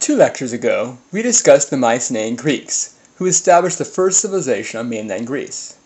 2 lectures ago, we discussed the Mycenaean Greeks, who established the first civilization on mainland Greece.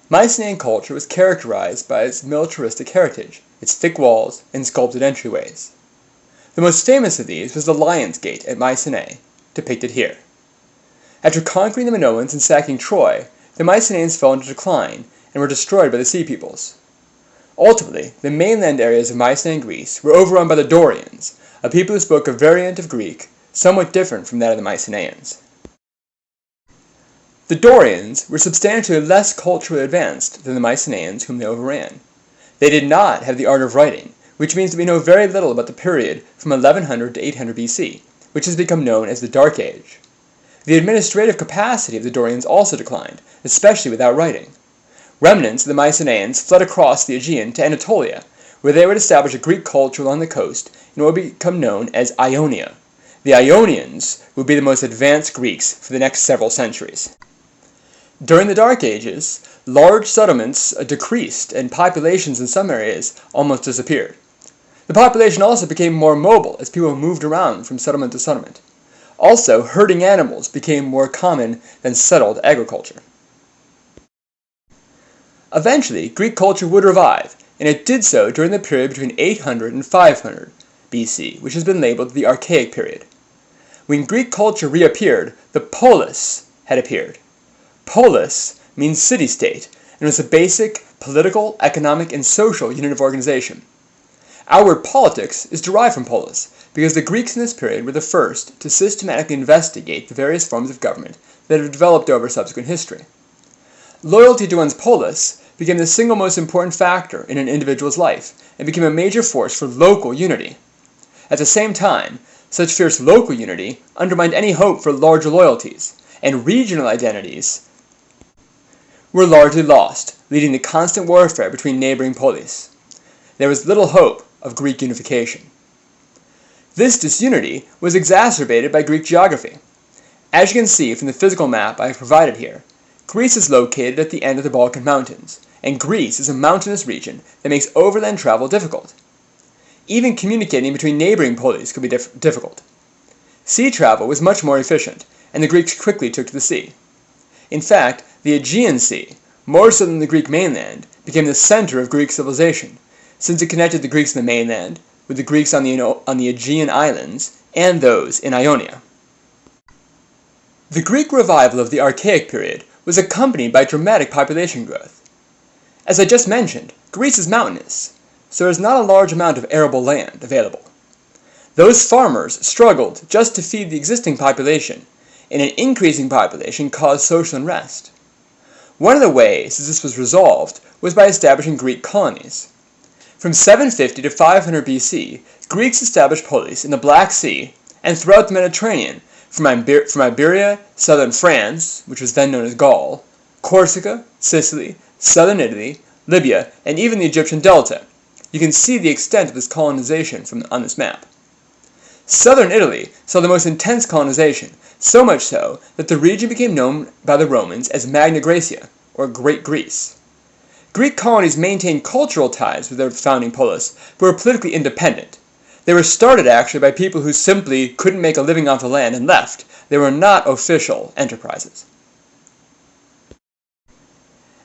Mycenaean culture was characterized by its militaristic heritage, its thick walls, and sculpted entryways. The most famous of these was the Lion's Gate at Mycenae, depicted here. After conquering the Minoans and sacking Troy, the Mycenaeans fell into decline and were destroyed by the Sea Peoples. Ultimately, the mainland areas of Mycenaean Greece were overrun by the Dorians, a people who spoke a variant of Greek somewhat different from that of the Mycenaeans. The Dorians were substantially less culturally advanced than the Mycenaeans whom they overran. They did not have the art of writing, which means that we know very little about the period from 1100 to 800 BC, which has become known as the Dark Age. The administrative capacity of the Dorians also declined, especially without writing. Remnants of the Mycenaeans fled across the Aegean to Anatolia, where they would establish a Greek culture along the coast in what would become known as Ionia. The Ionians would be the most advanced Greeks for the next several centuries. During the Dark Ages, large settlements decreased and populations in some areas almost disappeared. The population also became more mobile as people moved around from settlement to settlement. Also, herding animals became more common than settled agriculture. Eventually, Greek culture would revive, and it did so during the period between 800 and 500 BC, which has been labeled the Archaic period. When Greek culture reappeared, the polis had appeared. Polis means city-state, and was a basic political, economic, and social unit of organization. Our word politics is derived from polis, because the Greeks in this period were the first to systematically investigate the various forms of government that have developed over subsequent history. Loyalty to one's polis became the single most important factor in an individual's life, and became a major force for local unity. At the same time, such fierce local unity undermined any hope for larger loyalties, and regional identities were largely lost, leading to constant warfare between neighboring polis. There was little hope of Greek unification. This disunity was exacerbated by Greek geography. As you can see from the physical map I have provided here, Greece is located at the end of the Balkan Mountains, and Greece is a mountainous region that makes overland travel difficult. Even communicating between neighboring polis could be difficult. Sea travel was much more efficient, and the Greeks quickly took to the sea. In fact, the Aegean Sea, more so than the Greek mainland, became the center of Greek civilization, since it connected the Greeks on the mainland with the Greeks on the Aegean islands and those in Ionia. The Greek revival of the Archaic period was accompanied by dramatic population growth. As I just mentioned, Greece is mountainous, so there is not a large amount of arable land available. Those farmers struggled just to feed the existing population, and an increasing population caused social unrest. One of the ways this was resolved was by establishing Greek colonies. From 750 to 500 BC, Greeks established polis in the Black Sea and throughout the Mediterranean, from Iberia, southern France, which was then known as Gaul, Corsica, Sicily, southern Italy, Libya, and even the Egyptian Delta. You can see the extent of this colonization on this map. Southern Italy saw the most intense colonization, so much so that the region became known by the Romans as Magna Graecia, or Great Greece. Greek colonies maintained cultural ties with their founding polis, but were politically independent. They were started actually by people who simply couldn't make a living off the land and left. They were not official enterprises.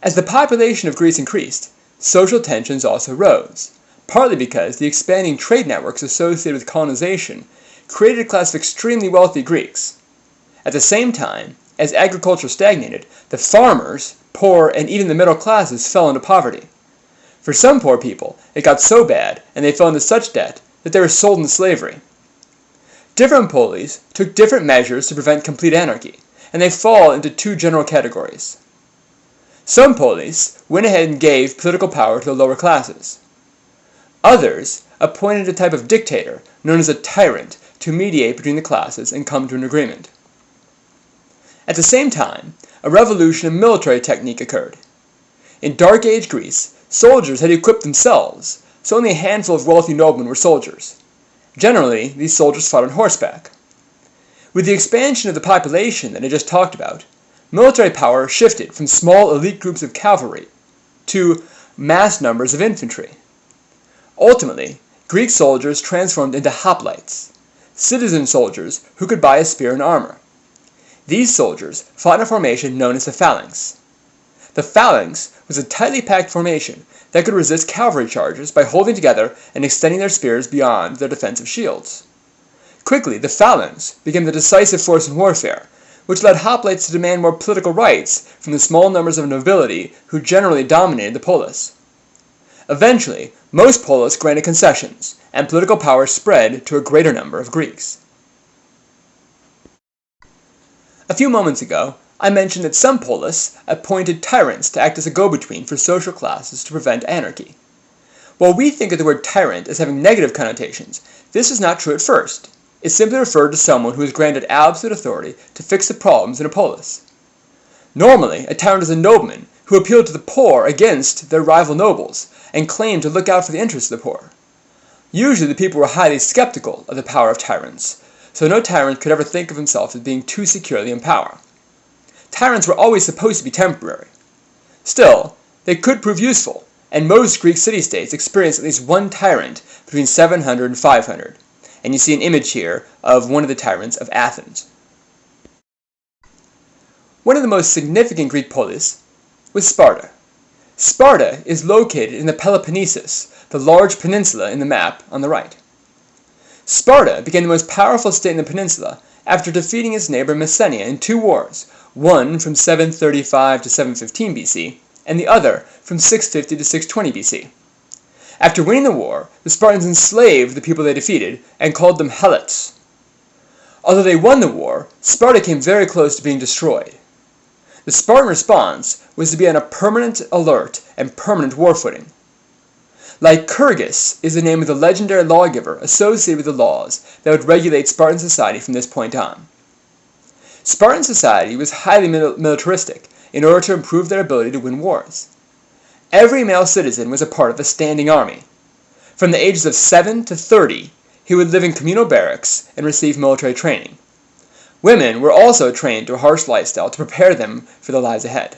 As the population of Greece increased, social tensions also rose, partly because the expanding trade networks associated with colonization created a class of extremely wealthy Greeks. At the same time, as agriculture stagnated, the farmers, poor, and even the middle classes fell into poverty. For some poor people, it got so bad, and they fell into such debt, that they were sold into slavery. Different polis took different measures to prevent complete anarchy, and they fall into 2 general categories. Some polis went ahead and gave political power to the lower classes. Others appointed a type of dictator, known as a tyrant, to mediate between the classes and come to an agreement. At the same time, a revolution in military technique occurred. In Dark Age Greece, soldiers had equipped themselves, so only a handful of wealthy noblemen were soldiers. Generally, these soldiers fought on horseback. With the expansion of the population that I just talked about, military power shifted from small elite groups of cavalry to mass numbers of infantry. Ultimately, Greek soldiers transformed into hoplites. citizen soldiers who could buy a spear and armor. These soldiers fought in a formation known as the phalanx. The phalanx was a tightly packed formation that could resist cavalry charges by holding together and extending their spears beyond their defensive shields. Quickly, the phalanx became the decisive force in warfare, which led hoplites to demand more political rights from the small numbers of nobility who generally dominated the polis. Eventually, most polis granted concessions, and political power spread to a greater number of Greeks. A few moments ago, I mentioned that some polis appointed tyrants to act as a go-between for social classes to prevent anarchy. While we think of the word tyrant as having negative connotations, this is not true at first. It simply referred to someone who is granted absolute authority to fix the problems in a polis. Normally, a tyrant is a nobleman who appealed to the poor against their rival nobles and claimed to look out for the interests of the poor. Usually, the people were highly skeptical of the power of tyrants, so no tyrant could ever think of himself as being too securely in power. Tyrants were always supposed to be temporary. Still, they could prove useful, and most Greek city-states experienced at least one tyrant between 700 and 500. And you see an image here of one of the tyrants of Athens. One of the most significant Greek polis was Sparta. Sparta is located in the Peloponnesus, the large peninsula in the map on the right. Sparta became the most powerful state in the peninsula after defeating its neighbor Messenia in two wars, one from 735 to 715 BC, and the other from 650 to 620 BC. After winning the war, the Spartans enslaved the people they defeated and called them Helots. Although they won the war, Sparta came very close to being destroyed. The Spartan response was to be on a permanent alert and permanent war footing. Lycurgus is the name of the legendary lawgiver associated with the laws that would regulate Spartan society from this point on. Spartan society was highly militaristic in order to improve their ability to win wars. Every male citizen was a part of a standing army. From the ages of 7 to 30, he would live in communal barracks and receive military training. Women were also trained to a harsh lifestyle to prepare them for the lives ahead.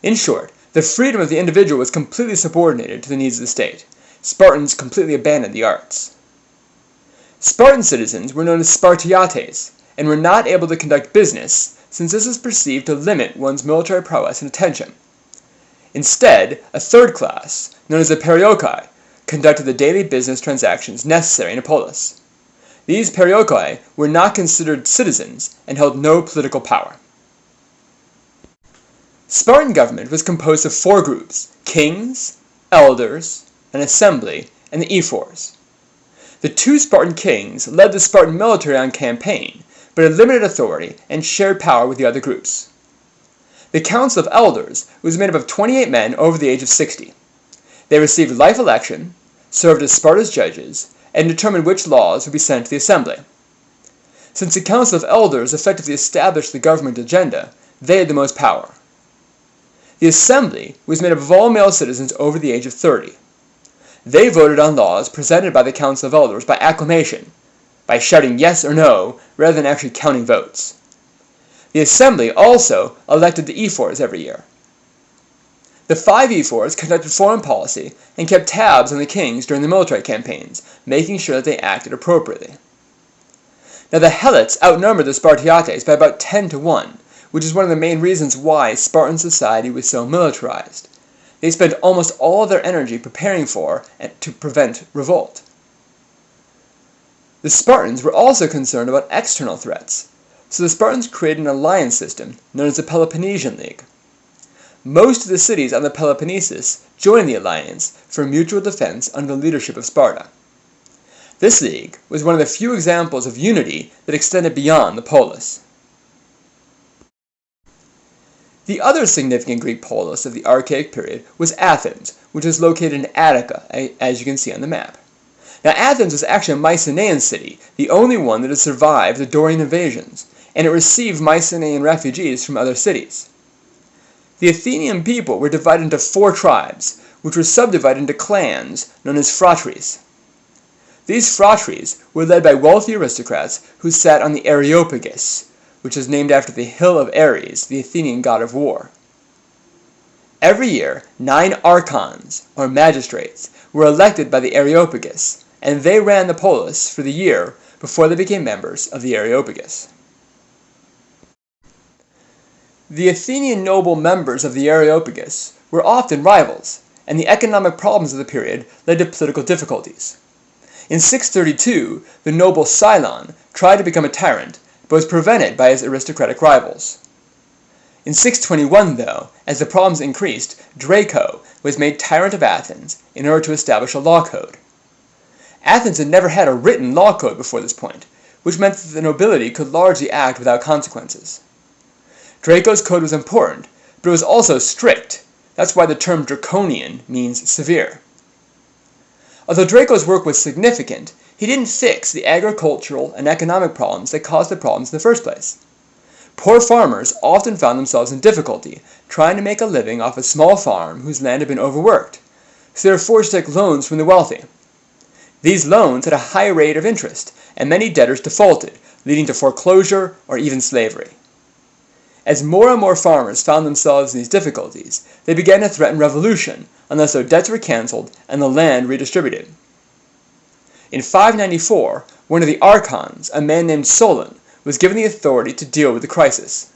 In short, the freedom of the individual was completely subordinated to the needs of the state. Spartans completely abandoned the arts. Spartan citizens were known as Spartiates and were not able to conduct business since this was perceived to limit one's military prowess and attention. Instead, a third class, known as the Perioeci, conducted the daily business transactions necessary in a polis. These Perioeci were not considered citizens and held no political power. Spartan government was composed of four groups: kings, elders, an assembly, and the ephors. The two Spartan kings led the Spartan military on campaign, but had limited authority and shared power with the other groups. The Council of Elders was made up of 28 men over the age of 60. They received life election, served as Sparta's judges, and determined which laws would be sent to the assembly. Since the Council of Elders effectively established the government agenda, they had the most power. The assembly was made up of all male citizens over the age of 30. They voted on laws presented by the Council of Elders by acclamation, by shouting yes or no rather than actually counting votes. The assembly also elected the ephors every year. The 5 ephors conducted foreign policy and kept tabs on the kings during the military campaigns, making sure that they acted appropriately. Now the Helots outnumbered the Spartiates by about 10 to 1, which is one of the main reasons why Spartan society was so militarized. They spent almost all of their energy preparing for and to prevent revolt. The Spartans were also concerned about external threats, so the Spartans created an alliance system known as the Peloponnesian League. Most of the cities on the Peloponnesus joined the alliance for mutual defense under the leadership of Sparta. This league was one of the few examples of unity that extended beyond the polis. The other significant Greek polis of the Archaic period was Athens, which is located in Attica, as you can see on the map. Now Athens was actually a Mycenaean city, the only one that had survived the Dorian invasions, and it received Mycenaean refugees from other cities. The Athenian people were divided into 4 tribes, which were subdivided into clans known as phratries. These phratries were led by wealthy aristocrats who sat on the Areopagus, which is named after the hill of Ares, the Athenian god of war. Every year, 9 archons, or magistrates, were elected by the Areopagus, and they ran the polis for the year before they became members of the Areopagus. The Athenian noble members of the Areopagus were often rivals, and the economic problems of the period led to political difficulties. In 632, the noble Cylon tried to become a tyrant, but was prevented by his aristocratic rivals. In 621, though, as the problems increased, Draco was made tyrant of Athens in order to establish a law code. Athens had never had a written law code before this point, which meant that the nobility could largely act without consequences. Draco's code was important, but it was also strict. That's why the term draconian means severe. Although Draco's work was significant, he didn't fix the agricultural and economic problems that caused the problems in the first place. Poor farmers often found themselves in difficulty trying to make a living off a small farm whose land had been overworked, so they were forced to take loans from the wealthy. These loans had a high rate of interest, and many debtors defaulted, leading to foreclosure or even slavery. As more and more farmers found themselves in these difficulties, they began to threaten revolution unless their debts were cancelled and the land redistributed. In 594, one of the archons, a man named Solon, was given the authority to deal with the crisis.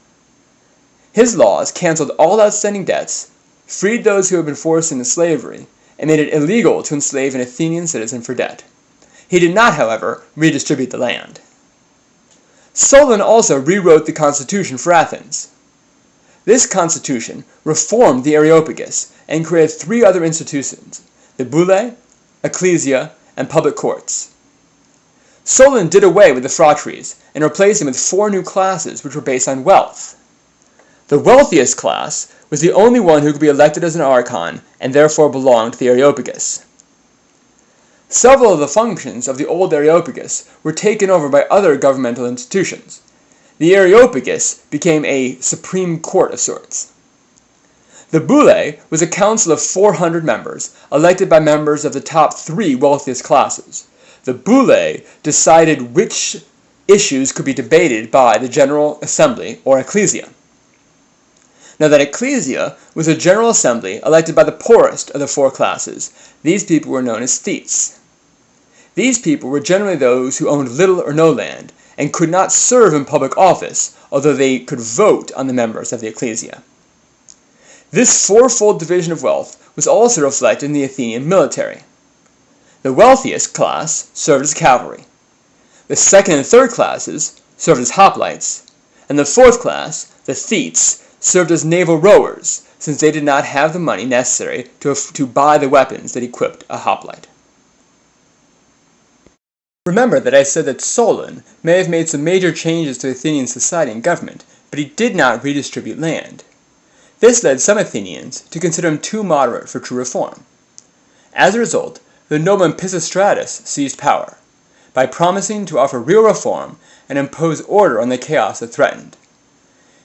His laws cancelled all outstanding debts, freed those who had been forced into slavery, and made it illegal to enslave an Athenian citizen for debt. He did not, however, redistribute the land. Solon also rewrote the constitution for Athens. This constitution reformed the Areopagus and created 3 other institutions: the Boulae, Ecclesia, and public courts. Solon did away with the phratries and replaced them with 4 new classes which were based on wealth. The wealthiest class was the only one who could be elected as an archon and therefore belonged to the Areopagus. Several of the functions of the old Areopagus were taken over by other governmental institutions. The Areopagus became a supreme court of sorts. The Boulae was a council of 400 members, elected by members of the top 3 wealthiest classes. The Boulae decided which issues could be debated by the General Assembly, or Ecclesia. Now that Ecclesia was a general assembly elected by the poorest of the 4 classes. These people were known as thetes. These people were generally those who owned little or no land, and could not serve in public office, although they could vote on the members of the Ecclesia. This 4-fold division of wealth was also reflected in the Athenian military. The wealthiest class served as cavalry. The 2nd and 3rd classes served as hoplites, and the 4th class, the thetes, served as naval rowers, since they did not have the money necessary to buy the weapons that equipped a hoplite. Remember that I said that Solon may have made some major changes to Athenian society and government, but he did not redistribute land. This led some Athenians to consider him too moderate for true reform. As a result, the nobleman Pisistratus seized power, by promising to offer real reform and impose order on the chaos it threatened.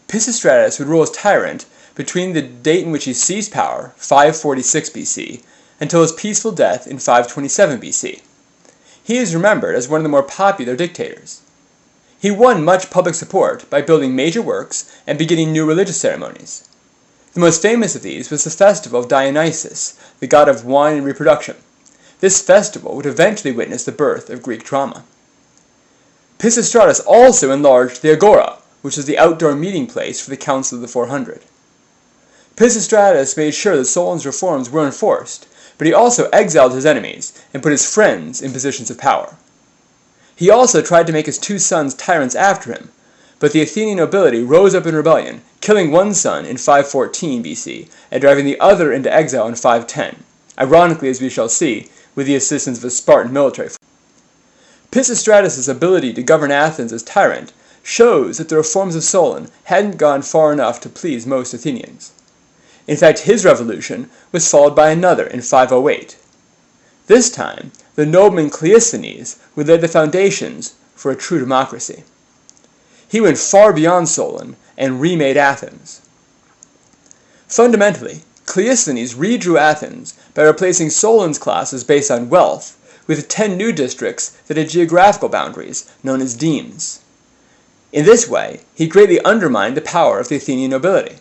Pisistratus would rule as tyrant between the date in which he seized power, 546 BC, until his peaceful death in 527 BC. He is remembered as one of the more popular dictators. He won much public support by building major works and beginning new religious ceremonies. The most famous of these was the festival of Dionysus, the god of wine and reproduction. This festival would eventually witness the birth of Greek drama. Pisistratus also enlarged the Agora, which was the outdoor meeting place for the Council of the 400. Pisistratus made sure that Solon's reforms were enforced, but he also exiled his enemies and put his friends in positions of power. He also tried to make his 2 sons tyrants after him, but the Athenian nobility rose up in rebellion, killing one son in 514 BC and driving the other into exile in 510, ironically, as we shall see, with the assistance of a Spartan military force. Pisistratus' ability to govern Athens as tyrant shows that the reforms of Solon hadn't gone far enough to please most Athenians. In fact, his revolution was followed by another in 508. This time, the nobleman Cleisthenes would lay the foundations for a true democracy. He went far beyond Solon and remade Athens. Fundamentally, Cleisthenes redrew Athens by replacing Solon's classes based on wealth with 10 new districts that had geographical boundaries, known as demes. In this way, he greatly undermined the power of the Athenian nobility.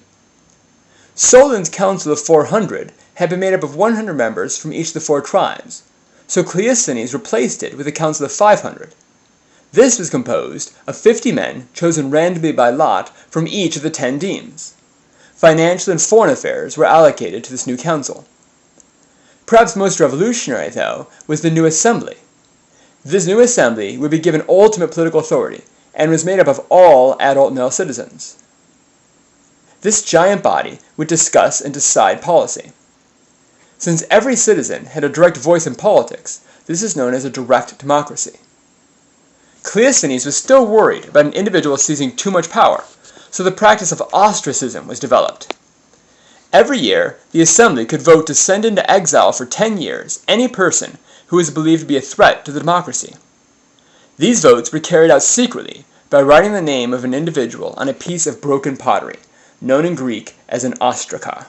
Solon's Council of 400 had been made up of 100 members from each of the 4 tribes, so Cleisthenes replaced it with a council of 500. This was composed of 50 men chosen randomly by lot from each of the 10 demes. Financial and foreign affairs were allocated to this new council. Perhaps most revolutionary, though, was the new assembly. This new assembly would be given ultimate political authority and was made up of all adult male citizens. This giant body would discuss and decide policy. Since every citizen had a direct voice in politics, this is known as a direct democracy. Cleisthenes was still worried about an individual seizing too much power, so the practice of ostracism was developed. Every year, the assembly could vote to send into exile for 10 years any person who was believed to be a threat to the democracy. These votes were carried out secretly by writing the name of an individual on a piece of broken pottery, known in Greek as an ostraca.